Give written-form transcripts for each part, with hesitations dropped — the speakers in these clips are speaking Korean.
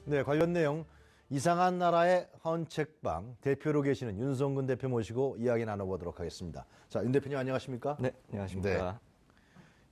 네, 관련 내용 이상한 나라의 헌책방 대표로 계시는 윤성근 대표 모시고 이야기 나눠보도록 하겠습니다. 자, 윤 대표님 안녕하십니까? 네, 안녕하십니까.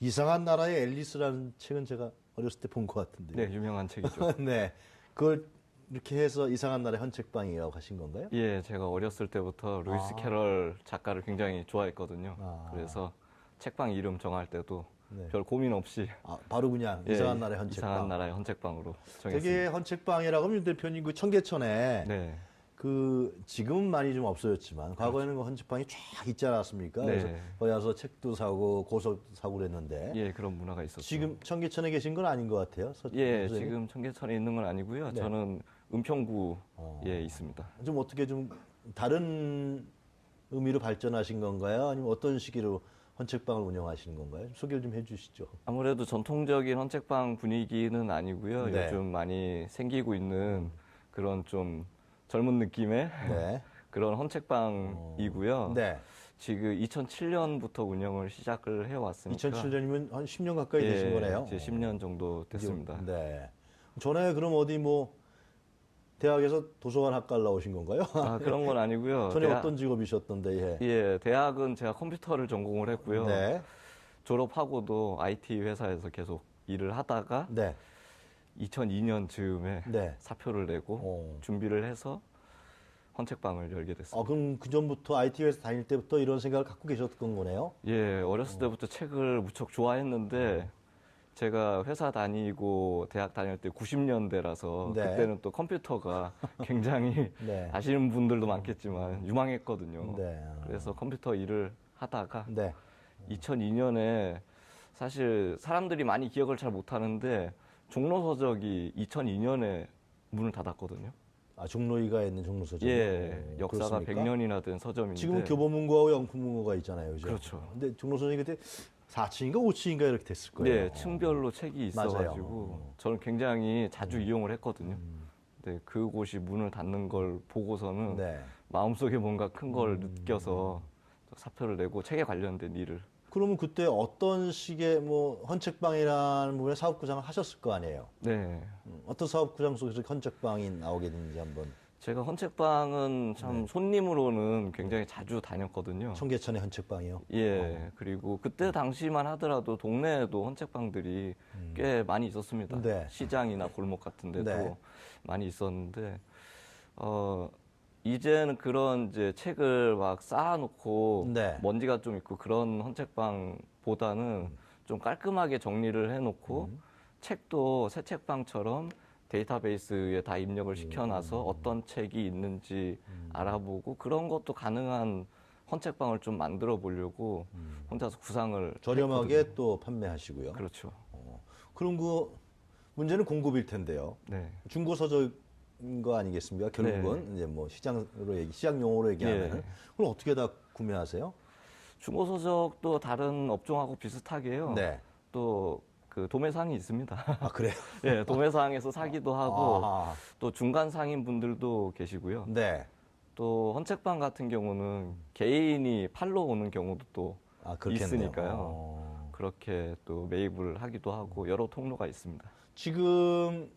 이상한 나라의 앨리스라는 책은 제가 어렸을 때 본 것 같은데요. 네, 유명한 책이죠. 네, 그걸 이렇게 해서 이상한 나라의 헌책방이라고 하신 건가요? 예, 제가 어렸을 때부터 루이스 캐럴 작가를 굉장히 좋아했거든요. 그래서 책방 이름 정할 때도 네. 별 고민 없이 바로 그냥 예, 이상한 나라의 헌책방. 이상한 나라의 헌책방으로 정했습니다. 되게 헌책방이라고 하면 윤 대표님 그 청계천에 네, 그 지금은 많이 좀 없어졌지만 과거에는 그 헌책방이 쫙 있지 않았습니까? 네. 그래서 거기 가서 책도 사고 고서도 사고 그랬는데 예, 그런 문화가 있었죠. 지금 청계천에 계신 건 아닌 것 같아요. 예, 선생님? 지금 청계천에 있는 건 아니고요. 네. 저는 은평구에 있습니다. 좀 어떻게 좀 다른 의미로 발전하신 건가요? 아니면 어떤 시기로 헌책방을 운영하시는 건가요? 좀 소개를 좀 해주시죠. 아무래도 전통적인 헌책방 분위기는 아니고요. 네. 요즘 많이 생기고 있는 그런 좀 젊은 느낌의 네. 그런 헌책방이고요. 네. 지금 2007년부터 운영을 시작을 해왔으니까 2007년이면 한 10년 가까이 되신 거네요. 이제 10년 정도 됐습니다. 네. 전에 그럼 어디 뭐 대학에서 도서관 학과를 나오신 건가요? 그런 건 아니고요. 전에 어떤 직업이셨던데? 예. 예, 대학은 제가 컴퓨터를 전공을 했고요. 네. 졸업하고도 IT 회사에서 계속 일을 하다가 네. 2002년 즈음에 네. 사표를 내고 준비를 해서 헌책방을 열게 됐습니다. 그럼 그 전부터 IT 회사 다닐 때부터 이런 생각을 갖고 계셨던 거네요? 예, 어렸을 때부터 책을 무척 좋아했는데 제가 회사 다니고 대학 다닐 때 90년대라서 네. 그때는 또 컴퓨터가 굉장히 네. 아시는 분들도 많겠지만 유망했거든요. 네. 그래서 컴퓨터 일을 하다가 네. 2002년에 사실 사람들이 많이 기억을 잘 못하는데 종로서적이 2002년에 문을 닫았거든요. 종로이가 있는 종로서점. 예, 역사가 그렇습니까? 100년이나 된 서점인데 지금은 교보문고하고 영풍문고가 있잖아요. 그죠? 그렇죠. 근데 종로서점이 그때 4층인가 5층인가 이렇게 됐을 거예요. 네, 층별로 책이 있어가지고 저는 굉장히 자주 이용을 했거든요. 근데 그곳이 문을 닫는 걸 보고서는 네. 마음속에 뭔가 큰 걸 느껴서 사표를 내고 책에 관련된 일을. 그러면 그때 어떤 식의 뭐 헌책방이라는 부분에 사업구상을 하셨을 거 아니에요? 네, 어떤 사업구상 속에서 헌책방이 나오게 됐는지 한번. 제가 헌책방은 참 네. 손님으로는 굉장히 자주 다녔거든요. 청계천의 헌책방이요? 예, 그리고 그때 당시만 하더라도 동네에도 헌책방들이 꽤 많이 있었습니다. 네. 시장이나 골목 같은 데도 네. 많이 있었는데, 이제는 그런 이제 책을 막 쌓아놓고 네. 먼지가 좀 있고 그런 헌책방보다는 좀 깔끔하게 정리를 해놓고 책도 새 책방처럼 데이터베이스에 다 입력을 시켜놔서 어떤 책이 있는지 알아보고 그런 것도 가능한 헌책방을 좀 만들어 보려고 혼자서 구상을 저렴하게 했거든요. 또 판매하시고요. 그렇죠. 그럼 그 문제는 공급일 텐데요. 네. 중고서적인 거 아니겠습니까? 결국은 이제 뭐 시장 용어로 얘기하면 네. 그럼 어떻게 다 구매하세요? 중고서적도 다른 업종하고 비슷하게요. 네. 또 그 도매상이 있습니다. 그래요? 예, 도매상에서 사기도 하고 아하. 또 중간 상인 분들도 계시고요. 네. 또 헌책방 같은 경우는 개인이 팔러 오는 경우도 또 그렇겠네요. 있으니까요. 그렇게 또 매입을 하기도 하고 여러 통로가 있습니다. 지금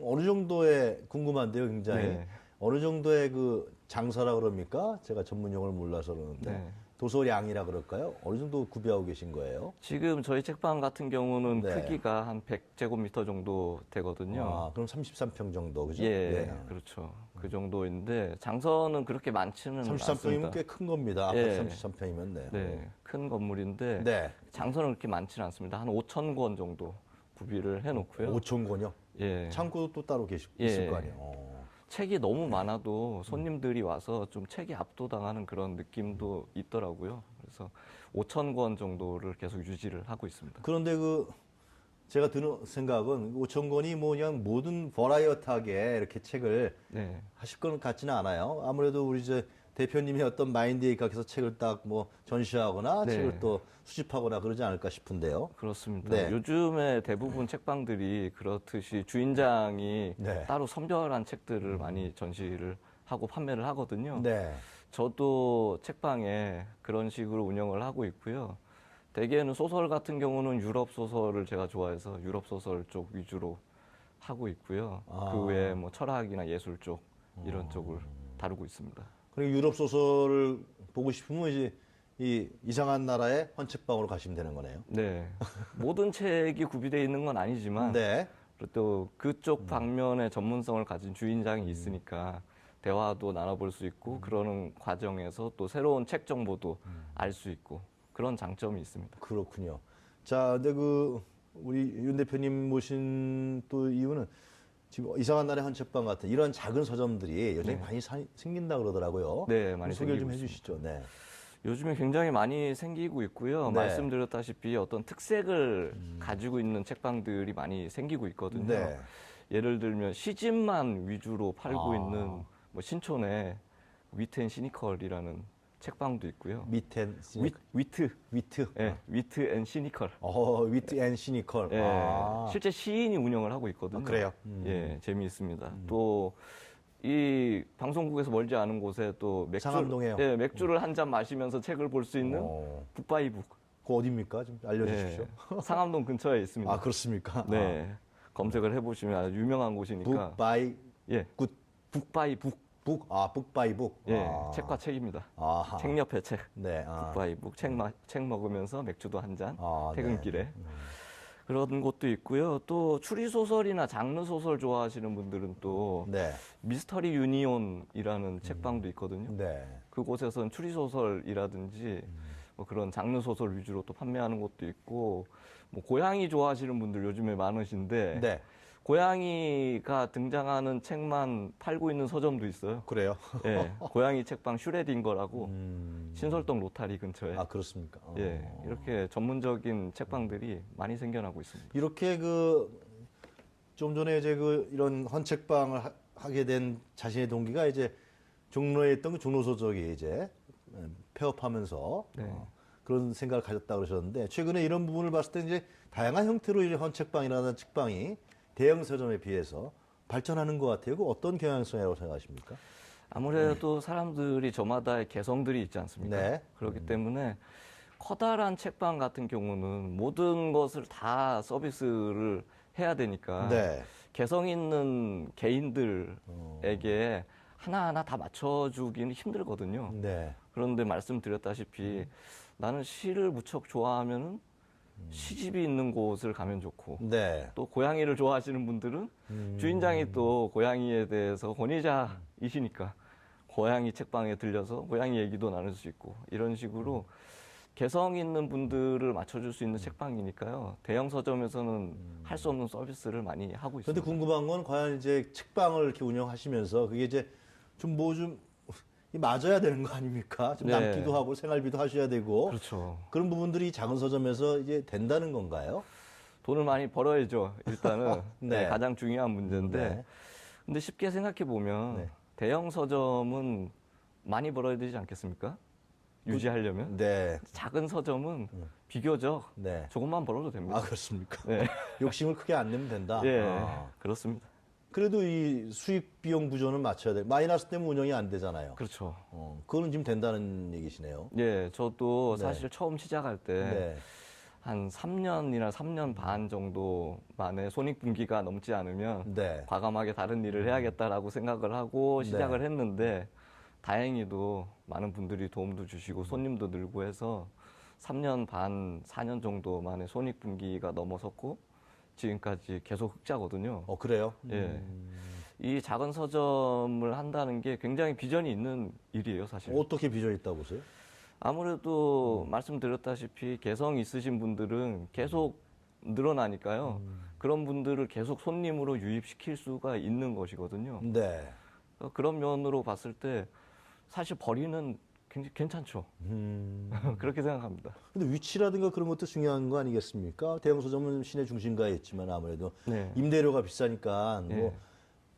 어느 정도의 궁금한데요, 굉장히. 네. 어느 정도의 그 장사라 그럽니까? 제가 전문 용어를 몰라서 그러는데. 네. 도서량이라 그럴까요? 어느 정도 구비하고 계신 거예요? 지금 저희 책방 같은 경우는 네. 크기가 한 100제곱미터 정도 되거든요. 그럼 33평 정도, 그죠? 예, 그렇죠. 그 정도인데 장서는 그렇게 많지는 33평이면 않습니다. 꽤 큰 겁니다. 예. 33평이면 네. 네, 큰 건물인데 네. 장서는 그렇게 많지는 않습니다. 한 5천 권 정도 구비를 해놓고요. 5천 권요? 예, 창고도 또 따로 예. 있을 거 아니에요. 책이 너무 많아도 손님들이 와서 좀 책이 압도당하는 그런 느낌도 있더라고요. 그래서 5천 권 정도를 계속 유지를 하고 있습니다. 그런데 제가 드는 생각은 5천 권이 뭐 그냥 모든 버라이어티하게 이렇게 책을 네, 하실 건 같지는 않아요. 아무래도 우리 이제 대표님의 어떤 마인드에 입각해서 책을 딱 뭐 전시하거나 네. 책을 또 수집하거나 그러지 않을까 싶은데요. 그렇습니다. 네. 요즘에 대부분 책방들이 그렇듯이 주인장이 네. 따로 선별한 책들을 많이 전시를 하고 판매를 하거든요. 네. 저도 책방에 그런 식으로 운영을 하고 있고요. 대개는 소설 같은 경우는 유럽 소설을 제가 좋아해서 유럽 소설 쪽 위주로 하고 있고요. 아. 그 외에 뭐 철학이나 예술 쪽 이런 쪽을 다루고 있습니다. 그리고 유럽 소설을 보고 싶으면 이제 이 이상한 나라의 헌책방으로 가시면 되는 거네요. 네. 모든 책이 구비되어 있는 건 아니지만 네. 그리고 또 그쪽 방면의 전문성을 가진 주인장이 있으니까 대화도 나눠볼 수 있고 그러는 과정에서 또 새로운 책 정보도 알 수 있고 그런 장점이 있습니다. 그렇군요. 자, 근데 그 우리 윤 대표님 모신 또 이유는 지금 이상한 나라의 헌책방 같은 이런 작은 서점들이 요즘에 네. 많이 생긴다 그러더라고요. 네, 많이 소개 좀 생기고 해주시죠. 네. 요즘에 굉장히 많이 생기고 있고요. 네. 말씀드렸다시피 어떤 특색을 가지고 있는 책방들이 많이 생기고 있거든요. 네. 예를 들면 시집만 위주로 팔고 아. 있는 뭐 신촌에 위트 앤 시니컬이라는 책방도 있고요. 밑엔 위트, 위트. 예, 위트 앤 시니컬. 위트 앤 시니컬. 예, 아. 실제 시인이 운영을 하고 있거든요. 아, 그래요? 예, 재미있습니다. 또 이 방송국에서 멀지 않은 곳에 또 상암동에요. 예, 맥주를 한 잔 마시면서 책을 볼 수 있는 북바이북. 그 어디입니까? 좀 알려주십시오. 예, 상암동 근처에 있습니다. 아, 그렇습니까? 네, 검색을 해보시면 아주 유명한 곳이니까. 북바이 예, 굿 북바이북. 북바이북. 예, 책과 책입니다. 아하. 책 옆에 책. 네. 아. 북바이북. 책 먹으면서 맥주도 한 잔. 아, 퇴근길에. 네. 그런 곳도 있고요. 또 추리 소설이나 장르 소설 좋아하시는 분들은 또 네. 미스터리 유니온이라는 책방도 있거든요. 네. 그곳에서는 추리 소설이라든지 뭐 그런 장르 소설 위주로 또 판매하는 곳도 있고, 뭐 고양이 좋아하시는 분들 요즘에 많으신데 네. 고양이가 등장하는 책만 팔고 있는 서점도 있어요. 그래요. 예, 고양이 책방 슈레딩거라고 음. 신설동 로타리 근처에. 아, 그렇습니까? 예, 이렇게 전문적인 책방들이 많이 생겨나고 있습니다. 이렇게 좀 전에 이제 이런 헌책방을 하게 된 자신의 동기가 이제 종로에 있던 그 종로서적이 이제 폐업하면서 네. 그런 생각을 가졌다 그러셨는데 최근에 이런 부분을 봤을 때 이제 다양한 형태로 이제 헌책방이라는 책방이 대형 서점에 비해서 발전하는 것 같아요. 그 어떤 경향성이라고 생각하십니까? 아무래도 사람들이 저마다의 개성들이 있지 않습니까? 네. 그렇기 때문에 커다란 책방 같은 경우는 모든 것을 다 서비스를 해야 되니까 네. 개성 있는 개인들에게 하나하나 다 맞춰주기는 힘들거든요. 네. 그런데 말씀드렸다시피 나는 시를 무척 좋아하면은 시집이 있는 곳을 가면 좋고 네. 또 고양이를 좋아하시는 분들은 주인장이 또 고양이에 대해서 권위자이시니까 고양이 책방에 들려서 고양이 얘기도 나눌 수 있고 이런 식으로 개성 있는 분들을 맞춰줄 수 있는 책방이니까요. 대형 서점에서는 할 수 없는 서비스를 많이 하고 그런데 있습니다. 궁금한 건 과연 이제 책방을 이렇게 운영하시면서 그게 이제 좀 맞아야 되는 거 아닙니까? 좀 네. 남기도 하고 생활비도 하셔야 되고 그렇죠. 그런 부분들이 작은 서점에서 이제 된다는 건가요? 돈을 많이 벌어야죠. 일단은 네. 네, 가장 중요한 문제인데 네. 근데 쉽게 생각해 보면 네. 대형 서점은 많이 벌어야 되지 않겠습니까? 유지하려면. 네. 작은 서점은 비교적 네. 조금만 벌어도 됩니다. 아, 그렇습니까? 네. 욕심을 크게 안 내면 된다. 예, 아. 그렇습니다. 그래도 이 수익 비용 구조는 맞춰야 돼. 마이너스 때문에 운영이 안 되잖아요. 그렇죠. 그거는 지금 된다는 얘기시네요. 예, 저도 네. 사실 처음 시작할 때 네. 한 3년이나 3년 반 정도 만에 손익분기가 넘지 않으면 네. 과감하게 다른 일을 해야겠다라고 생각을 하고 시작을 네. 했는데 다행히도 많은 분들이 도움도 주시고 손님도 늘고 해서 3년 반, 4년 정도 만에 손익분기가 넘어섰고 지금까지 계속 흑자거든요. 그래요? 예. 이 작은 서점을 한다는 게 굉장히 비전이 있는 일이에요, 사실. 어떻게 비전이 있다고 보세요? 아무래도 말씀드렸다시피 개성 있으신 분들은 계속 늘어나니까요. 그런 분들을 계속 손님으로 유입시킬 수가 있는 것이거든요. 네. 그런 면으로 봤을 때 사실 벌이는 굉장히 괜찮죠. 그렇게 생각합니다. 근데 위치라든가 그런 것도 중요한 거 아니겠습니까? 대형 서점은 시내 중심가에 있지만 아무래도 네. 임대료가 비싸니까 예. 뭐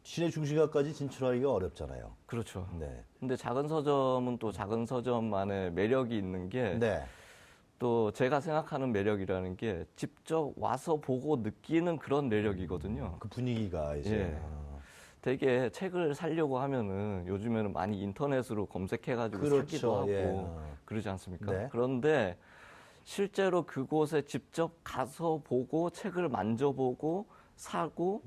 시내 중심가까지 진출하기가 어렵잖아요. 그렇죠. 네. 근데 작은 서점은 또 작은 서점만의 매력이 있는 게 네. 또 제가 생각하는 매력이라는 게 직접 와서 보고 느끼는 그런 매력이거든요. 그 분위기가 이제 예. 되게 책을 사려고 하면은 요즘에는 많이 인터넷으로 검색해가지고 그렇죠. 사기도 하고 예. 그러지 않습니까? 네. 그런데 실제로 그곳에 직접 가서 보고 책을 만져보고 사고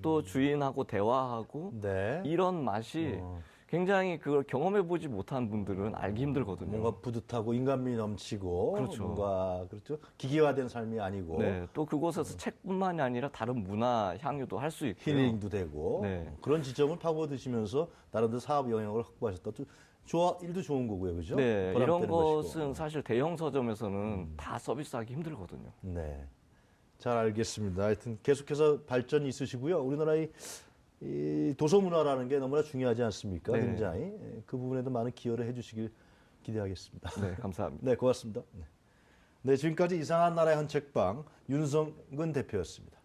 또 주인하고 대화하고 네. 이런 맛이 굉장히 그걸 경험해 보지 못한 분들은 알기 힘들거든요. 뭔가 뿌듯하고 인간미 넘치고 그렇죠. 뭔가 그렇죠. 기계화된 삶이 아니고 네, 또 그곳에서 책뿐만이 아니라 다른 문화 향유도 할 수 있고요. 힐링도 되고 네. 그런 지점을 파고드시면서 나름대로 사업 영향을 확보하셨다. 또 일도 좋은 거고요, 그죠? 네, 이런 보람되는 것은 것이고. 사실 대형 서점에서는 다 서비스하기 힘들거든요. 네, 잘 알겠습니다. 하여튼 계속해서 발전이 있으시고요. 우리나라의 이 도서 문화라는 게 너무나 중요하지 않습니까? 네. 굉장히 그 부분에도 많은 기여를 해주시길 기대하겠습니다. 네, 감사합니다. 네, 고맙습니다. 네, 지금까지 이상한 나라의 헌책방 윤성근 대표였습니다.